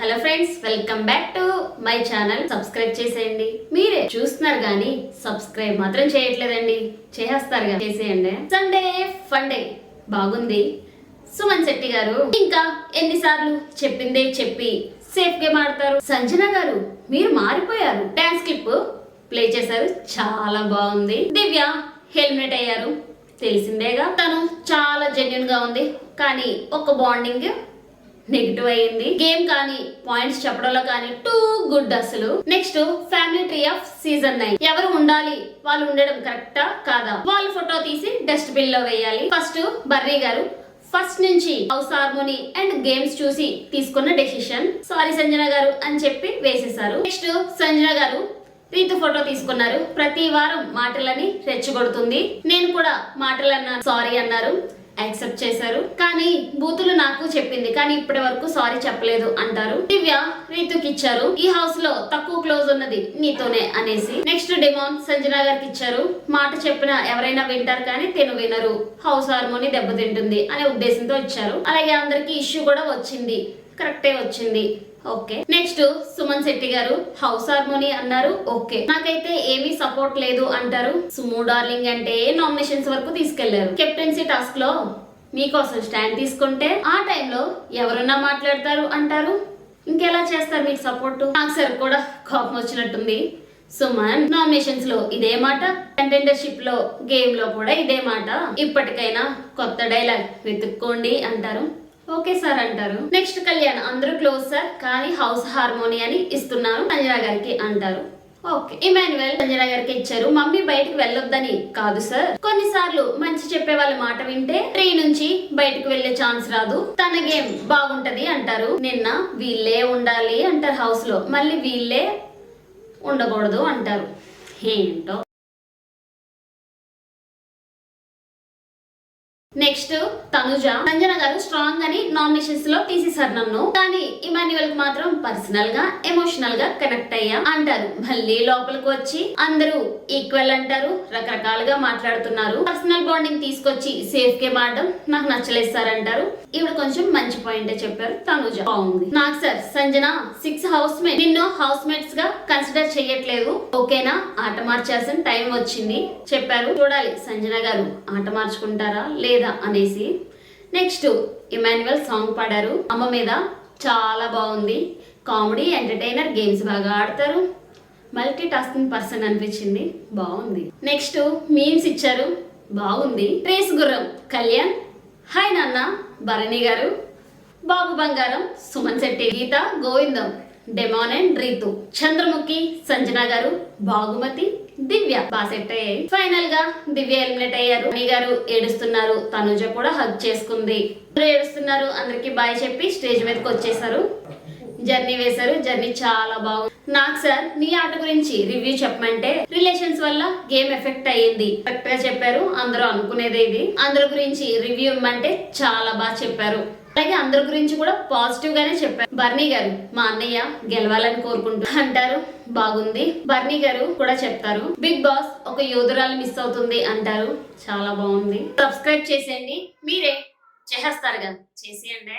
Hello friends, welcome back to my channel. Subscribe చేసేయండి. మీరే చూస్తున్నారు కానీ సబ్స్క్రైబ్ మాత్రం చేయట్లేదండి. చేసేస్తారు చేసేయండి. సండే ఫండే బాగుంది. సుమన్ శెట్టి గారు ఇంకా ఎన్నిసార్లు చెప్పిందే చెప్పి సేఫ్ గేమ్ ఆడతారు. సంజన గారు మీరు మారిపోయారు. డాన్స్ క్లిప్ ప్లే చేశారు, చాలా బాగుంది. దివ్య హెల్మెట్ అయ్యారు, తెలిసిందేగా. తను చాలా జెన్యున్ గా ఉంది, కానీ ఒక బాండింగ్ నెగిటివ్ అయ్యింది. గేమ్ కానీ పాయింట్స్ చెప్పడంలో కానీ టూ గుడ్ అసలు. Next family tree of season 9. ఎవరు ఉండాలి, వాళ్ళు ఉండడం కరెక్టా కాదా, వాళ్ళ ఫోటో తీసి డస్ట్ బిన్ లో వేయాలి. ఫస్ట్ బర్రీ గారు ఫస్ట్ నుంచి హౌస్ హార్మోనీ అండ్ గేమ్స్ చూసి తీసుకున్న డెసిషన్. సారీ సంజన గారు అని చెప్పి వేసేసారు. నెక్స్ట్ సంజన గారు రీతు ఫోటో తీసుకున్నారు. ప్రతి వారం మాటలని రెచ్చగొడుతుంది. నేను కూడా మాటలు అన్నాను, సారీ అన్నారు, యాక్సెప్ట్ చేశారు. కానీ బూతులు నాకు చెప్పింది, కానీ ఇప్పటి వరకు సారీ చెప్పలేదు అంటారు. దివ్య రీతుకి ఇచ్చారు, ఈ హౌస్ లో తక్కువ క్లోజ్ ఉన్నది నీతోనే అనేసి. నెక్స్ట్ డెమోన్ సంజన గారికి ఇచ్చారు. మాట చెప్పిన ఎవరైనా వింటారు కానీ తిను వినరు, హౌస్ హార్మోని దెబ్బతింటుంది అనే ఉద్దేశంతో ఇచ్చారు. అలాగే అందరికి ఇష్యూ కూడా వచ్చింది, కరెక్టే వచ్చింది. ఓకే. నెక్స్ట్ సుమన్ శెట్టి గారు హౌస్ హార్మోని అన్నారు, ఓకే. నాకైతే ఏమీ సపోర్ట్ లేదు అంటారు. సుమో డార్లింగ్ అంటే నామినేషన్స్ వరకు తీసుకెళ్లారు. కెప్టెన్సీ టాస్క్ లో మీకోసం స్టాండ్ తీసుకుంటే ఆ టైంలో ఎవరన్నా మాట్లాడతారు అంటారు. ఇంకెలా చేస్తారు మీకు సపోర్ట్? నాకు సార్ కూడా కోపం వచ్చినట్టుంది. సుమన్ నామినేషన్స్ లో ఇదే మాట, కంటెండర్షిప్ లో గేమ్ లో కూడా ఇదే మాట. ఇప్పటికైనా కొత్త డైలాగ్ వెతుక్కోండి అంటారు. ఓకే సార్ అంటారు. నెక్స్ట్ కళ్యాణ్ అందరూ క్లోజ్ సార్, కానీ హౌస్ హార్మోని అని ఇస్తున్నారు సంజన గారికి అంటారు. ఓకే. ఇమాన్యుయల్ సంజన గారికి ఇచ్చారు. మమ్మీ బయటకు వెళ్ళొద్దని కాదు సార్, కొన్నిసార్లు మంచి చెప్పే వాళ్ళ మాట వింటే ట్రీ నుంచి బయటకు వెళ్లే ఛాన్స్ రాదు, తన గేమ్ బాగుంటది అంటారు. నిన్న వీళ్ళే ఉండాలి అంటారు హౌస్ లో, మళ్ళీ వీళ్ళే ఉండకూడదు అంటారు. ఏంటో. నెక్స్ట్ తనుజ సంజన గారు స్ట్రాంగ్ అని నామినేషన్స్ లో తీసేసారు నన్ను, కానీ ఇమాన్యుయల్ కి మాత్రం పర్సనల్ గా ఎమోషనల్ గా కనెక్ట్ అయ్యా అంటారు. మళ్ళీ లోపలికి వచ్చి అందరూ ఈక్వల్ అంటారు, రకరకాలుగా మాట్లాడుతున్నారు. పర్సనల్ బాండింగ్ తీసుకొచ్చి సేఫ్ గేమ్ ఆడడం నాకు నచ్చలేదు సార్ అంటారు. ఇవిడ కొంచెం మంచి పాయింటే చెప్పారు. తనుజ బాగుంది. నాకు సార్ సంజన 6 హౌస్ మేట్, నిన్ను హౌస్ మేట్స్ గా కన్సిడర్ చేయట్లేదు, ఓకేనా, ఆట మార్చాల్సిన టైం వచ్చింది చెప్పారు. చూడాలి సంజన గారు ఆట మార్చుకుంటారా లేదా అనేసి. నెక్స్ట్ ఇమాన్యుయల్ సాంగ్ పాడారు అమ్మ మీద, చాలా బాగుంది. కామెడీ, ఎంటర్టైనర్, గేమ్స్ బాగా ఆడతారు, మల్టీ టాస్కింగ్ పర్సన్ అనిపించింది, బాగుంది. నెక్స్ట్ మీమ్స్ ఇచ్చారు, బాగుంది. రేస్ గుర్రం కళ్యాణ్, హాయ్ నాన్న భరణి గారు, బాబు బంగారం సుమన్ శెట్టి, గీత గోవిందం, డెమోన్ అండ్ రీతు, చంద్రముఖి సంజన గారు, బాగుమతి, దివ్య బాగా సెట్ అయ్యాయి. ఫైనల్ గా దివ్య ఎలిమినేట్ అయ్యారు. మణి గారు ఏడుస్తున్నారు, తనుజ కూడా హగ్ చేసుకుంది. అందరూ ఏడుస్తున్నారు, అందరికి బాయ్ చెప్పి స్టేజ్ మీదకి వచ్చేసారు. జర్నీ వేశారు, జర్నీ చాలా బాగుంది. నాకు సార్ నీ ఆట గురించి రివ్యూ చెప్పమంటే, రిలేషన్స్ వల్ల గేమ్ ఎఫెక్ట్ అయ్యింది, కరెక్ట్ గా చెప్పారు. అందరూ అనుకునేదే ఇది. అందరి గురించి రివ్యూ ఇమ్మంటే చాలా బాగా చెప్పారు. అలాగే అందరి గురించి కూడా పాజిటివ్ గానే చెప్పారు. బర్నీ గారు మా అన్నయ్య గెలవాలని కోరుకుంటూ అంటారు, బాగుంది. బర్నీ గారు కూడా చెప్తారు, బిగ్ బాస్ ఒక యోధురాలు మిస్ అవుతుంది అంటారు, చాలా బాగుంది. సబ్స్క్రైబ్ చేసేయండి. మీరే చేసేస్తారు కదా, చేసేయండి.